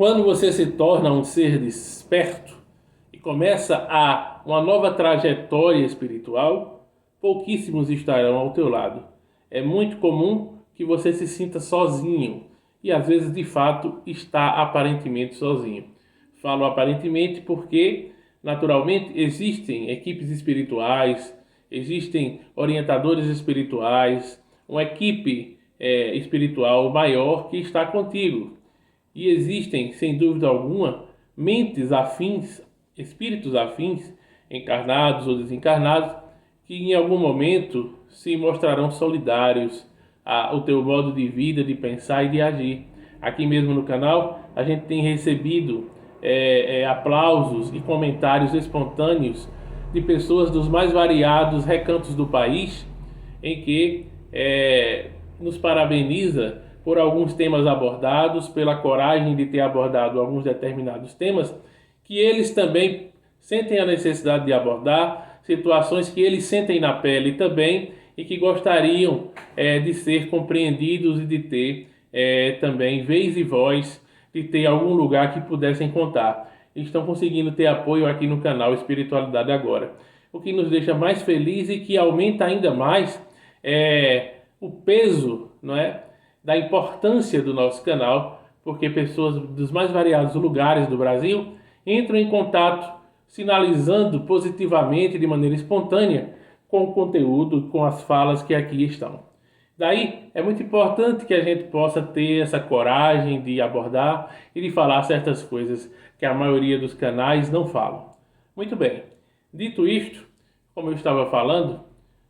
Quando você se torna um ser desperto e começa uma nova trajetória espiritual, pouquíssimos estarão ao teu lado. É muito comum que você se sinta sozinho e às vezes de fato está aparentemente sozinho. Falo aparentemente porque naturalmente existem equipes espirituais, existem orientadores espirituais, uma equipe espiritual maior que está contigo. E existem, sem dúvida alguma, mentes afins, espíritos afins, encarnados ou desencarnados, que em algum momento se mostrarão solidários ao teu modo de vida, de pensar e de agir. Aqui mesmo no canal, a gente tem recebido aplausos e comentários espontâneos de pessoas dos mais variados recantos do país, em que nos parabeniza por alguns temas abordados, pela coragem de ter abordado alguns determinados temas, que eles também sentem a necessidade de abordar, situações que eles sentem na pele também e que gostariam de ser compreendidos e de ter também vez e voz, de ter algum lugar que pudessem contar. Estão conseguindo ter apoio aqui no canal Espiritualidade Agora. O que nos deixa mais felizes e que aumenta ainda mais o peso, não é, da importância do nosso canal, porque pessoas dos mais variados lugares do Brasil entram em contato, sinalizando positivamente, de maneira espontânea, com o conteúdo, com as falas que aqui estão. Daí é muito importante que a gente possa ter essa coragem de abordar e de falar certas coisas que a maioria dos canais não falam. Muito bem, dito isto, como eu estava falando,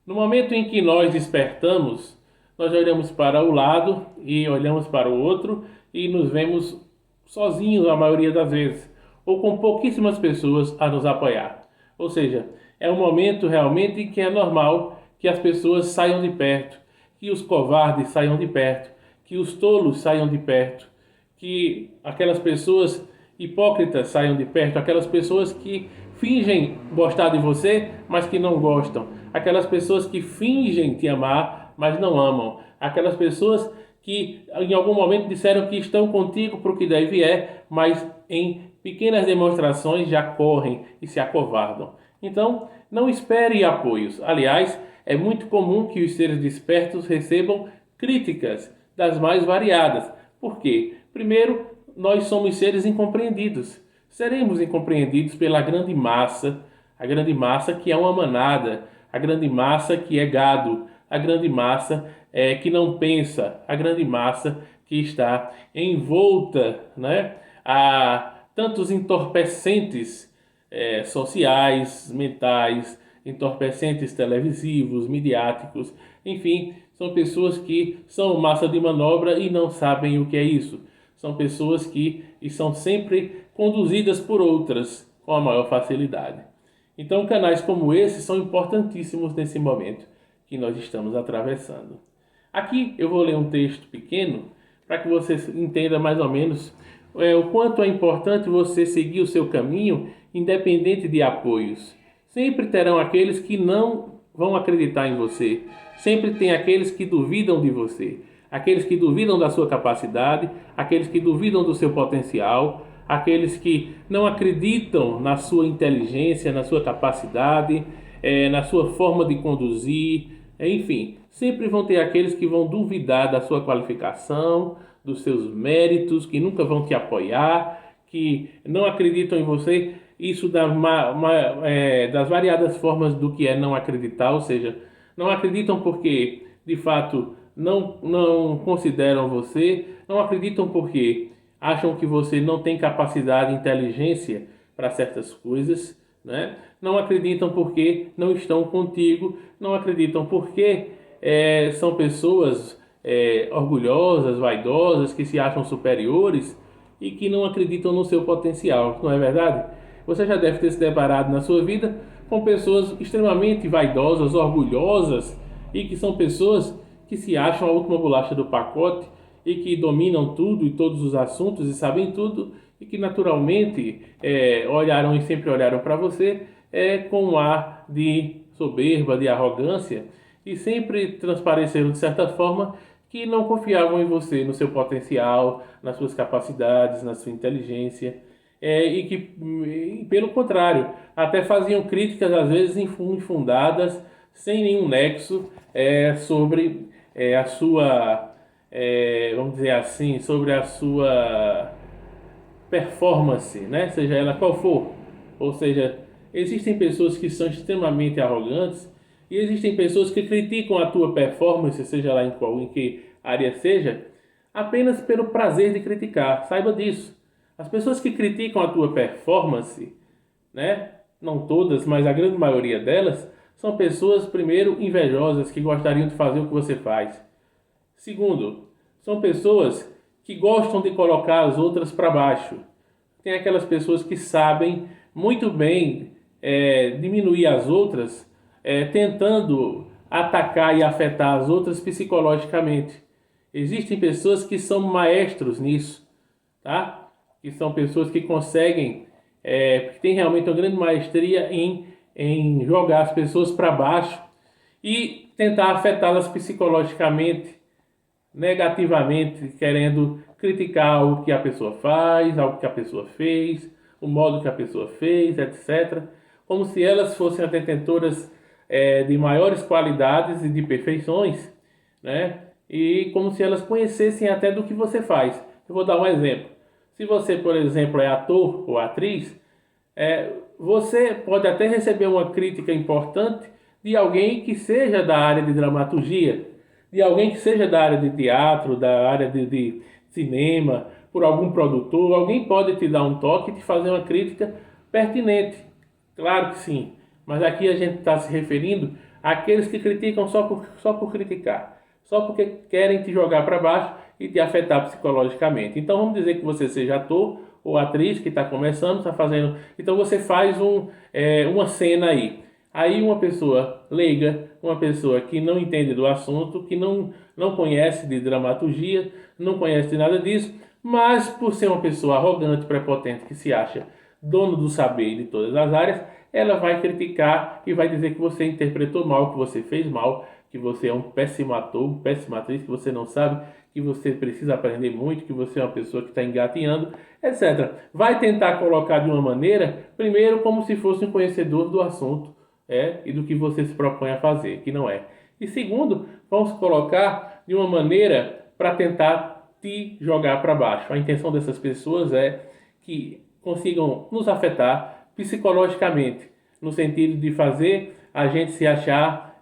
no momento em que nós despertamos, nós olhamos para o lado e olhamos para o outro e nos vemos sozinhos a maioria das vezes, ou com pouquíssimas pessoas a nos apoiar. Ou seja, é um momento realmente em que é normal que as pessoas saiam de perto, que os covardes saiam de perto, que os tolos saiam de perto, que aquelas pessoas hipócritas saiam de perto, aquelas pessoas que fingem gostar de você, mas que não gostam, aquelas pessoas que fingem te amar, mas não amam, aquelas pessoas que em algum momento disseram que estão contigo para o que deve mas em pequenas demonstrações já correm e se acovardam. Então, não espere apoios. Aliás, é muito comum que os seres despertos recebam críticas das mais variadas. Por quê? Primeiro, nós somos seres incompreendidos. Seremos incompreendidos pela grande massa, a grande massa que é uma manada, a grande massa que é gado, a grande massa que não pensa, a grande massa que está envolta, né, a tantos entorpecentes sociais, mentais, entorpecentes televisivos, midiáticos, enfim, são pessoas que são massa de manobra e não sabem o que é isso. São pessoas que são sempre conduzidas por outras com a maior facilidade. Então, canais como esse são importantíssimos nesse momento que nós estamos atravessando. Aqui eu vou ler um texto pequeno para que você entenda mais ou menos o quanto é importante você seguir o seu caminho independente de apoios. Sempre terão aqueles que não vão acreditar em você. Sempre tem aqueles que duvidam de você. Aqueles que duvidam da sua capacidade, aqueles que duvidam do seu potencial, aqueles que não acreditam na sua inteligência, na sua capacidade, na sua forma de conduzir, enfim, sempre vão ter aqueles que vão duvidar da sua qualificação, dos seus méritos, que nunca vão te apoiar, que não acreditam em você. Isso das variadas formas do que é não acreditar, ou seja, não acreditam porque, de fato, não consideram você, não acreditam porque acham que você não tem capacidade e inteligência para certas coisas, né? Não acreditam porque não estão contigo, não acreditam porque são pessoas orgulhosas, vaidosas, que se acham superiores e que não acreditam no seu potencial, não é verdade? Você já deve ter se deparado na sua vida com pessoas extremamente vaidosas, orgulhosas e que são pessoas que se acham a última bolacha do pacote e que dominam tudo e todos os assuntos e sabem tudo e que naturalmente olharam e sempre olharam para você com um ar de soberba, de arrogância e sempre transpareceram de certa forma que não confiavam em você, no seu potencial, nas suas capacidades, na sua inteligência, e que, pelo contrário, até faziam críticas às vezes infundadas, sem nenhum nexo, sobre a sua, vamos dizer assim, sobre a sua performance, né? Seja ela qual for. Ou seja, existem pessoas que são extremamente arrogantes e existem pessoas que criticam a tua performance, seja lá em que área seja, apenas pelo prazer de criticar. Saiba disso. As pessoas que criticam a tua performance, né? Não todas, mas a grande maioria delas, são pessoas, primeiro, invejosas, que gostariam de fazer o que você faz. Segundo, são pessoas que gostam de colocar as outras para baixo. Tem aquelas pessoas que sabem muito bem diminuir as outras, tentando atacar e afetar as outras psicologicamente. Existem pessoas que são maestros nisso, tá? Que são pessoas que conseguem, que têm realmente uma grande maestria em jogar as pessoas para baixo e tentar afetá-las psicologicamente, negativamente, querendo criticar algo que a pessoa faz, algo que a pessoa fez, o modo que a pessoa fez, etc. Como se elas fossem as detentoras de maiores qualidades e de perfeições, né? E como se elas conhecessem até do que você faz. Eu vou dar um exemplo. Se você, por exemplo, é ator ou atriz, você pode até receber uma crítica importante de alguém que seja da área de dramaturgia, de alguém que seja da área de teatro, da área de cinema, por algum produtor. Alguém pode te dar um toque e te fazer uma crítica pertinente. Claro que sim. Mas aqui a gente está se referindo àqueles que criticam só por criticar, só porque querem te jogar para baixo e te afetar psicologicamente. Então vamos dizer que você seja ator ou atriz que está começando, está fazendo. Então você faz uma cena aí. Aí uma pessoa leiga, uma pessoa que não entende do assunto, que não conhece de dramaturgia, não conhece de nada disso, mas por ser uma pessoa arrogante, prepotente, que se acha dono do saber de todas as áreas, ela vai criticar e vai dizer que você interpretou mal, que você fez mal, que você é um péssimo ator, péssima atriz, que você não sabe, que você precisa aprender muito, que você é uma pessoa que está engatinhando, etc. Vai tentar colocar de uma maneira, primeiro, como se fosse um conhecedor do assunto, e do que você se propõe a fazer, que não é. E segundo, vamos colocar de uma maneira para tentar te jogar para baixo. A intenção dessas pessoas é que consigam nos afetar psicologicamente, no sentido de fazer a gente se achar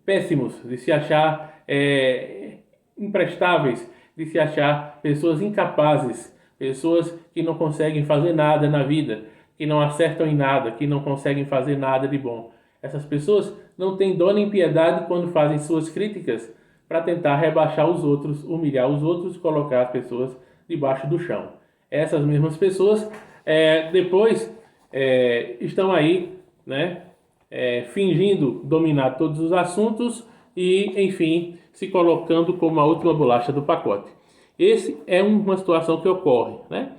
péssimos, de se achar imprestáveis, de se achar pessoas incapazes, pessoas que não conseguem fazer nada na vida, que não acertam em nada, que não conseguem fazer nada de bom. Essas pessoas não têm dó nem piedade quando fazem suas críticas para tentar rebaixar os outros, humilhar os outros e colocar as pessoas debaixo do chão. Essas mesmas pessoas depois estão aí, né, fingindo dominar todos os assuntos e, enfim, se colocando como a última bolacha do pacote. Esse é uma situação que ocorre, né?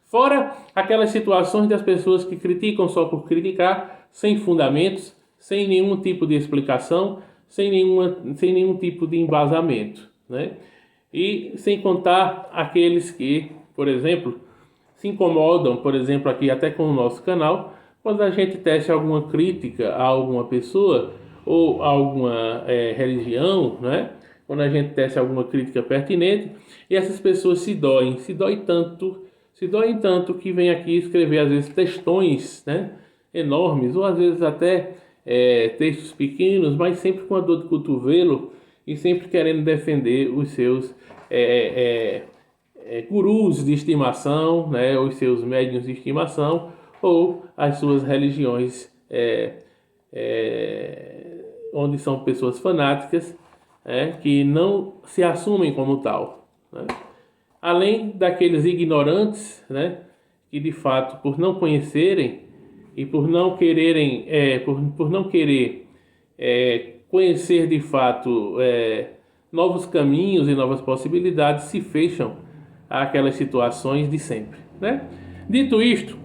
Fora aquelas situações das pessoas que criticam só por criticar, sem fundamentos, sem nenhum tipo de explicação, sem nenhum tipo de embasamento, né? E sem contar aqueles que, por exemplo, se incomodam, por exemplo, aqui até com o nosso canal, quando a gente tece alguma crítica a alguma pessoa ou a alguma religião, né? Quando a gente tece alguma crítica pertinente, e essas pessoas se doem tanto que vem aqui escrever às vezes textões, né, enormes, ou às vezes até textos pequenos, mas sempre com a dor de cotovelo e sempre querendo defender os seus gurus de estimação, né, os seus médiuns de estimação, ou as suas religiões, onde são pessoas fanáticas, que não se assumem como tal, né? Além daqueles ignorantes, né, que de fato, por não conhecerem e por não quererem, por não querer conhecer de fato novos caminhos e novas possibilidades, se fecham àquelas situações de sempre, né? Dito isto,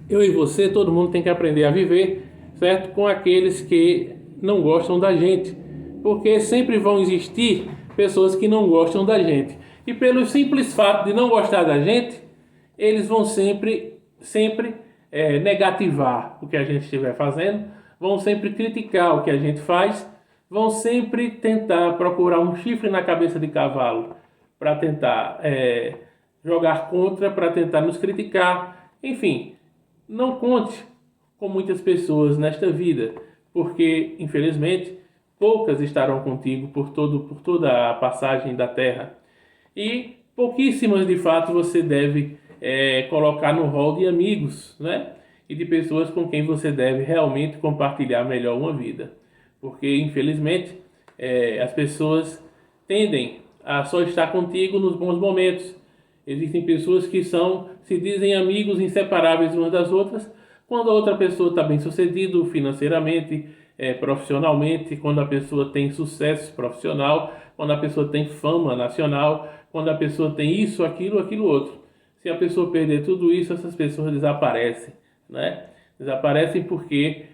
eu e você, todo mundo tem que aprender a viver, certo? Com aqueles que não gostam da gente, Porque sempre vão existir pessoas que não gostam da gente. E pelo simples fato de não gostar da gente, eles vão sempre negativar o que a gente estiver fazendo, vão sempre criticar o que a gente faz, vão sempre tentar procurar um chifre na cabeça de cavalo para tentar jogar contra, para tentar nos criticar. Enfim, não conte com muitas pessoas nesta vida, porque, infelizmente, poucas estarão contigo por toda a passagem da terra. E pouquíssimas, de fato, você deve colocar no rol de amigos, né? E de pessoas com quem você deve realmente compartilhar melhor uma vida. Porque, infelizmente, as pessoas tendem a só estar contigo nos bons momentos. Existem pessoas que se dizem amigos inseparáveis umas das outras, quando a outra pessoa está bem sucedido financeiramente, profissionalmente, quando a pessoa tem sucesso profissional, quando a pessoa tem fama nacional, quando a pessoa tem isso, aquilo outro. Se a pessoa perder tudo isso, essas pessoas desaparecem, né? Desaparecem porque,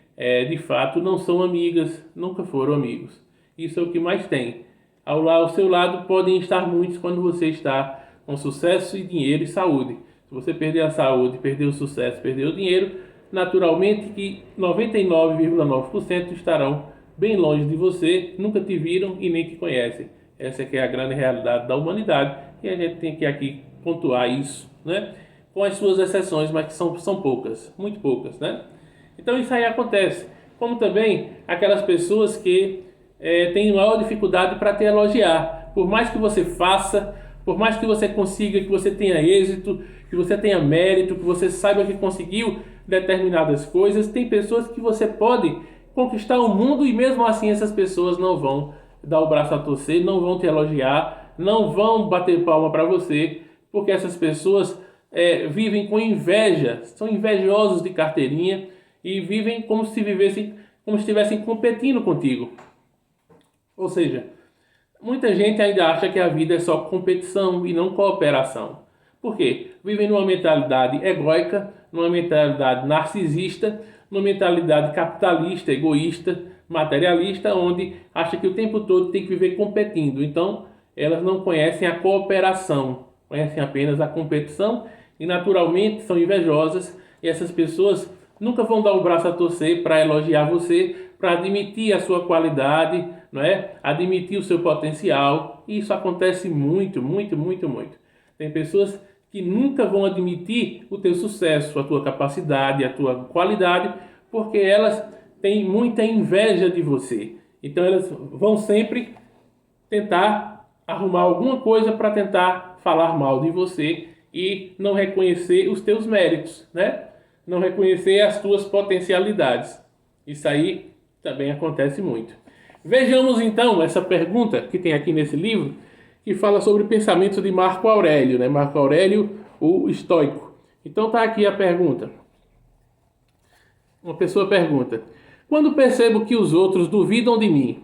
de fato, não são amigas, nunca foram amigos. Isso é o que mais tem. Ao seu lado podem estar muitos quando você está com sucesso e dinheiro e saúde. Se você perder a saúde, perder o sucesso, perder o dinheiro, naturalmente que 99,9% estarão bem longe de você, nunca te viram e nem te conhecem. Essa que é a grande realidade da humanidade e a gente tem que aqui pontuar isso, né? Com as suas exceções, mas que são poucas, muito poucas, né? Então isso aí acontece. Como também aquelas pessoas que têm maior dificuldade para te elogiar. Por mais que você faça, por mais que você consiga, que você tenha êxito, que você tenha mérito, que você saiba que conseguiu determinadas coisas, tem pessoas que você pode conquistar o mundo e mesmo assim essas pessoas não vão dar o braço a torcer, não vão te elogiar, não vão bater palma para você, porque essas pessoas vivem com inveja, são invejosos de carteirinha e vivem como se estivessem competindo contigo. Ou seja, muita gente ainda acha que a vida é só competição e não cooperação. Por quê? Vivem numa mentalidade egóica, numa mentalidade narcisista, numa mentalidade capitalista, egoísta, materialista, onde acha que o tempo todo tem que viver competindo. Então, elas não conhecem a cooperação, conhecem apenas a competição e naturalmente são invejosas, e essas pessoas nunca vão dar o braço a torcer para elogiar você, para admitir a sua qualidade, não é? Admitir o seu potencial. E isso acontece muito, muito, muito, muito. Tem pessoas que nunca vão admitir o teu sucesso, a tua capacidade, a tua qualidade, porque elas têm muita inveja de você. Então elas vão sempre tentar arrumar alguma coisa para tentar falar mal de você e não reconhecer os teus méritos, né? Não reconhecer as tuas potencialidades. Isso aí também acontece muito. Vejamos então essa pergunta que tem aqui nesse livro, que fala sobre o pensamento de Marco Aurélio, né? Marco Aurélio, o estoico. Então tá aqui a pergunta. Uma pessoa pergunta: quando percebo que os outros duvidam de mim,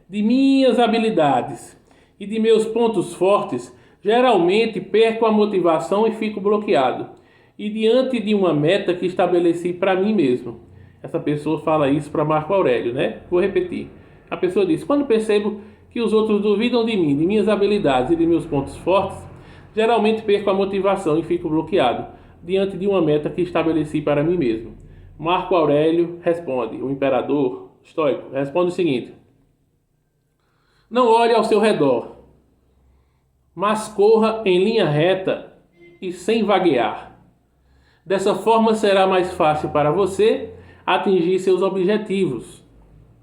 de minhas habilidades e de meus pontos fortes, geralmente perco a motivação e fico bloqueado. E diante de uma meta que estabeleci para mim mesmo. Essa pessoa fala isso para Marco Aurélio, né? Vou repetir. A pessoa diz: quando percebo que os outros duvidam de mim, de minhas habilidades e de meus pontos fortes, geralmente perco a motivação e fico bloqueado diante de uma meta que estabeleci para mim mesmo. Marco Aurélio responde, o imperador estoico, responde o seguinte: não olhe ao seu redor, mas corra em linha reta e sem vaguear. Dessa forma será mais fácil para você atingir seus objetivos.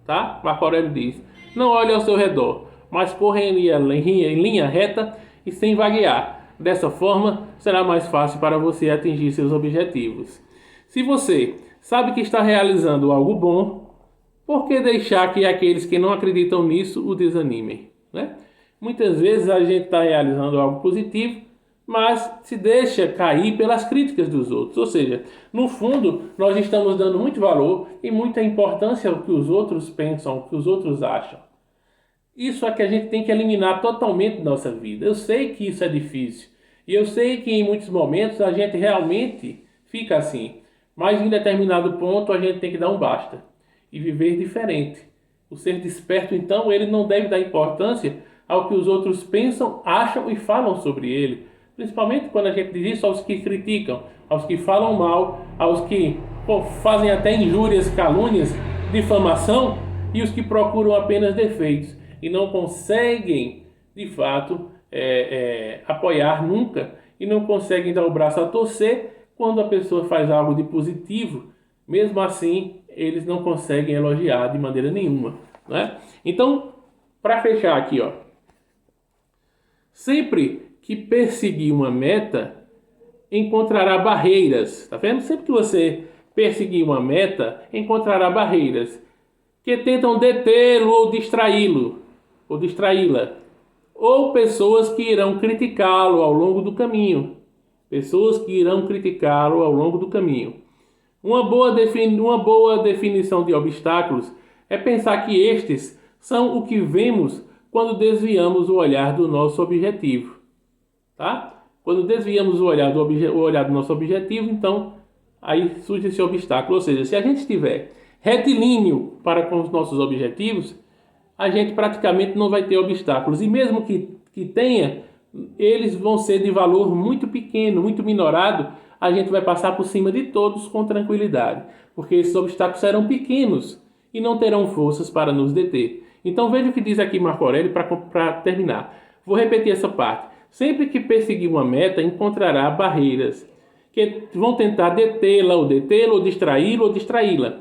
Tá? Marco Aurélio diz: não olhe ao seu redor, mas corra em linha reta e sem vaguear. Dessa forma será mais fácil para você atingir seus objetivos. Se você sabe que está realizando algo bom, por que deixar que aqueles que não acreditam nisso o desanimem, né? Muitas vezes a gente está realizando algo positivo, mas se deixa cair pelas críticas dos outros. Ou seja, no fundo, nós estamos dando muito valor e muita importância ao que os outros pensam, ao que os outros acham. Isso é que a gente tem que eliminar totalmente da nossa vida. Eu sei que isso é difícil. E eu sei que em muitos momentos a gente realmente fica assim. Mas em determinado ponto a gente tem que dar um basta e viver diferente. O ser desperto, então, ele não deve dar importância ao que os outros pensam, acham e falam sobre ele. Principalmente quando a gente diz isso aos que criticam, aos que falam mal, aos que fazem até injúrias, calúnias, difamação, e os que procuram apenas defeitos e não conseguem, de fato, apoiar nunca, e não conseguem dar o braço a torcer quando a pessoa faz algo de positivo. Mesmo assim, eles não conseguem elogiar de maneira nenhuma, né? Então, para fechar aqui, ó, sempre que perseguir uma meta, encontrará barreiras, tá vendo? Sempre que você perseguir uma meta, encontrará barreiras que tentam detê-lo ou distraí-lo, ou distraí-la, ou pessoas que irão criticá-lo ao longo do caminho. Pessoas que irão criticá-lo ao longo do caminho. Uma boa definição de obstáculos é pensar que estes são o que vemos quando desviamos o olhar do nosso objetivo. Tá? Quando desviamos o olhar do nosso objetivo, então aí surge esse obstáculo. Ou seja, se a gente estiver retilíneo para com os nossos objetivos, a gente praticamente não vai ter obstáculos. E mesmo que tenha, eles vão ser de valor muito pequeno, muito minorado. A gente vai passar por cima de todos com tranquilidade, porque esses obstáculos serão pequenos e não terão forças para nos deter. Então veja o que diz aqui Marco Aurélio para terminar. Vou repetir essa parte. Sempre que perseguir uma meta, encontrará barreiras que vão tentar detê-la, ou distraí-lo, ou distraí-la.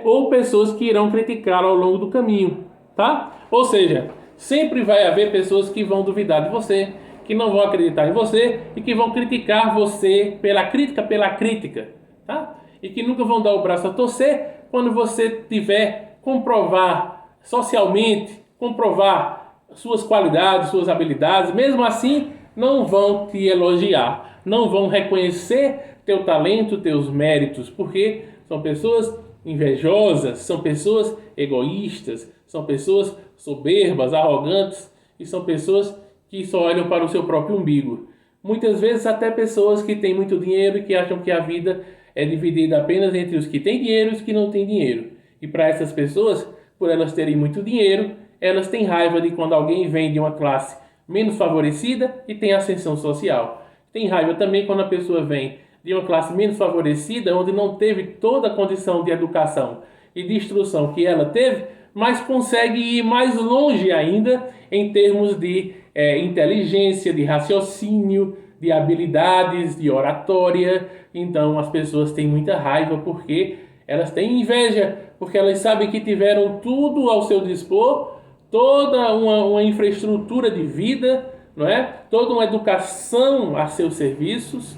Ou pessoas que irão criticá-lo ao longo do caminho, tá? Ou seja, sempre vai haver pessoas que vão duvidar de você, que não vão acreditar em você e que vão criticar você pela crítica, tá? E que nunca vão dar o braço a torcer quando você tiver comprovar socialmente, comprovar suas qualidades, suas habilidades. Mesmo assim, não vão te elogiar, não vão reconhecer teu talento, teus méritos, porque são pessoas invejosas, são pessoas egoístas, são pessoas soberbas, arrogantes e são pessoas que só olham para o seu próprio umbigo. Muitas vezes até pessoas que têm muito dinheiro e que acham que a vida é dividida apenas entre os que têm dinheiro e os que não têm dinheiro. E para essas pessoas, por elas terem muito dinheiro, elas têm raiva de quando alguém vem de uma classe menos favorecida e tem ascensão social. Tem raiva também quando a pessoa vem de uma classe menos favorecida, onde não teve toda a condição de educação e de instrução que ela teve, mas consegue ir mais longe ainda em termos de inteligência, de raciocínio, de habilidades, de oratória. Então as pessoas têm muita raiva porque elas têm inveja, porque elas sabem que tiveram tudo ao seu dispor, toda uma infraestrutura de vida, não é? Toda uma educação a seus serviços,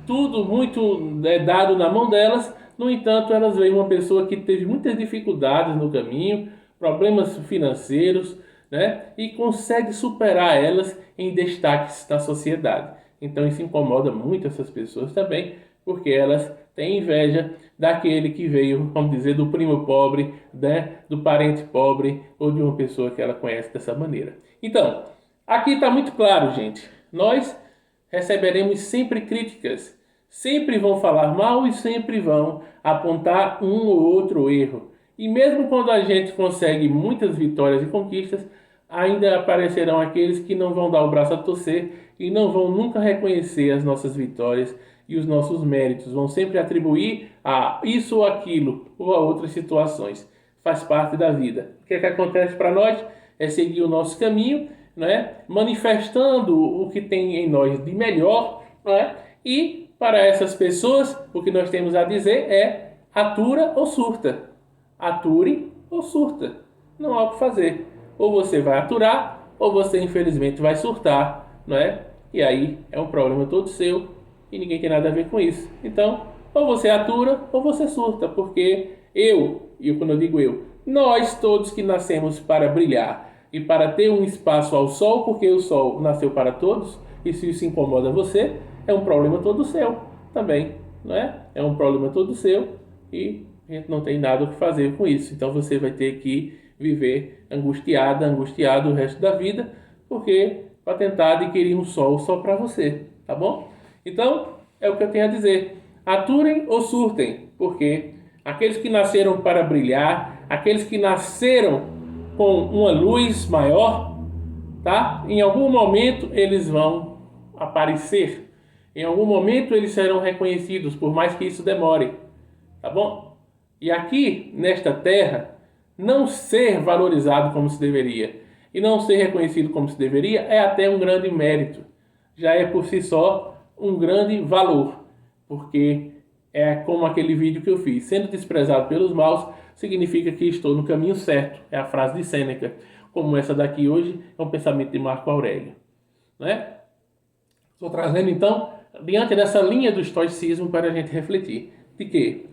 tudo muito dado na mão delas. No entanto, elas veem uma pessoa que teve muitas dificuldades no caminho, problemas financeiros, né? E consegue superar elas em destaques na sociedade. Então isso incomoda muito essas pessoas também, porque elas têm inveja daquele que veio, vamos dizer, do primo pobre, né? Do parente pobre ou de uma pessoa que ela conhece dessa maneira. Então, aqui está muito claro, gente. Nós receberemos sempre críticas. Sempre vão falar mal e sempre vão apontar um ou outro erro. E mesmo quando a gente consegue muitas vitórias e conquistas, ainda aparecerão aqueles que não vão dar o braço a torcer e não vão nunca reconhecer as nossas vitórias e os nossos méritos. Vão sempre atribuir a isso ou aquilo ou a outras situações. Faz parte da vida. O que é que acontece para nós? É seguir o nosso caminho, né? Manifestando o que tem em nós de melhor, né? E para essas pessoas, o que nós temos a dizer é: atura ou surta. Ature ou surta. Não há o que fazer. Ou você vai aturar, ou você infelizmente vai surtar, não é? E aí é um problema todo seu e ninguém tem nada a ver com isso. Então, ou você atura ou você surta, porque e quando eu digo nós todos que nascemos para brilhar e para ter um espaço ao sol, porque o sol nasceu para todos, e se isso incomoda você, é um problema todo seu também, não é? É um problema todo seu e a gente não tem nada o que fazer com isso. Então você vai ter que viver angustiado o resto da vida, porque para tentar adquirir um sol só para você, tá bom? Então, é o que eu tenho a dizer. Aturem ou surtem, porque aqueles que nasceram para brilhar, aqueles que nasceram com uma luz maior, tá? Em algum momento eles vão aparecer. Em algum momento eles serão reconhecidos, por mais que isso demore, tá bom? E aqui, nesta terra, não ser valorizado como se deveria e não ser reconhecido como se deveria é até um grande mérito. Já é por si só um grande valor, porque é como aquele vídeo que eu fiz. Sendo desprezado pelos maus, significa que estou no caminho certo. É a frase de Sêneca. Como essa daqui hoje é um pensamento de Marco Aurélio, né? Estou trazendo então, diante dessa linha do estoicismo, para a gente refletir. De quê?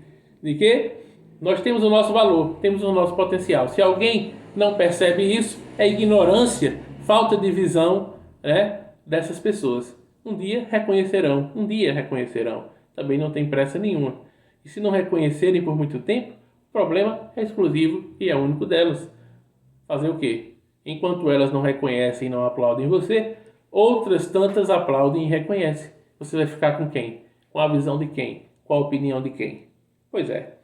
De que nós temos o nosso valor, temos o nosso potencial. Se alguém não percebe isso, é ignorância, falta de visão, né, dessas pessoas. Um dia reconhecerão, um dia reconhecerão. Também não tem pressa nenhuma. E se não reconhecerem por muito tempo, o problema é exclusivo e é único delas. Fazer o quê? Enquanto elas não reconhecem e não aplaudem você, outras tantas aplaudem e reconhecem. Você vai ficar com quem? Com a visão de quem? Com a opinião de quem? Pois é.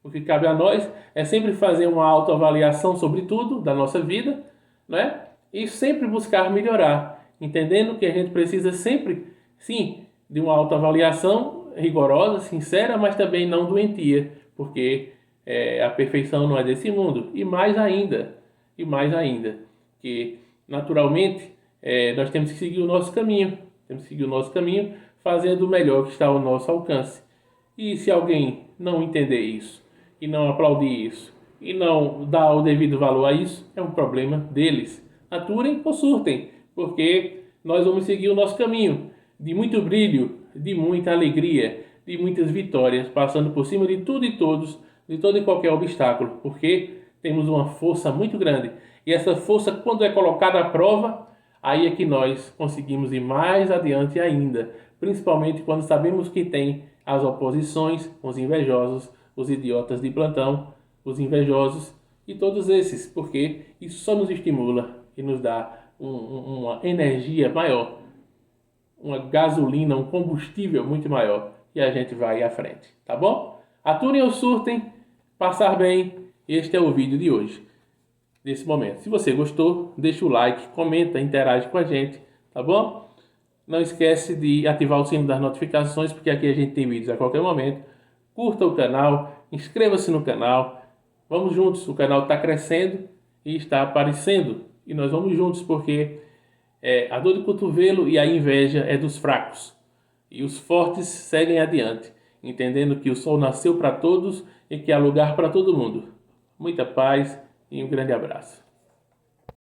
O que cabe a nós é sempre fazer uma autoavaliação sobre tudo da nossa vida, né? E sempre buscar melhorar, entendendo que a gente precisa sempre, sim, de uma autoavaliação rigorosa, sincera, mas também não doentia, porque a perfeição não é desse mundo. E mais ainda, que naturalmente nós temos que seguir o nosso caminho, fazendo o melhor que está ao nosso alcance. E se alguém não entender isso, e não aplaudir isso, e não dar o devido valor a isso, é um problema deles. Aturem ou surtem, porque nós vamos seguir o nosso caminho de muito brilho, de muita alegria, de muitas vitórias, passando por cima de tudo e todos, de todo e qualquer obstáculo, porque temos uma força muito grande. E essa força, quando é colocada à prova, aí é que nós conseguimos ir mais adiante ainda, principalmente quando sabemos que tem as oposições, os invejosos, os idiotas de plantão, os invejosos e todos esses, porque isso só nos estimula e nos dá uma energia maior, uma gasolina, um combustível muito maior e a gente vai à frente, tá bom? Aturem ou surtem, passar bem, este é o vídeo de hoje, desse momento. Se você gostou, deixa o like, comenta, interage com a gente, tá bom? Não esquece de ativar o sino das notificações, porque aqui a gente tem vídeos a qualquer momento. Curta o canal, inscreva-se no canal. Vamos juntos, o canal está crescendo e está aparecendo. E nós vamos juntos porque a dor de cotovelo e a inveja é dos fracos. E os fortes seguem adiante, entendendo que o sol nasceu para todos e que há lugar para todo mundo. Muita paz e um grande abraço.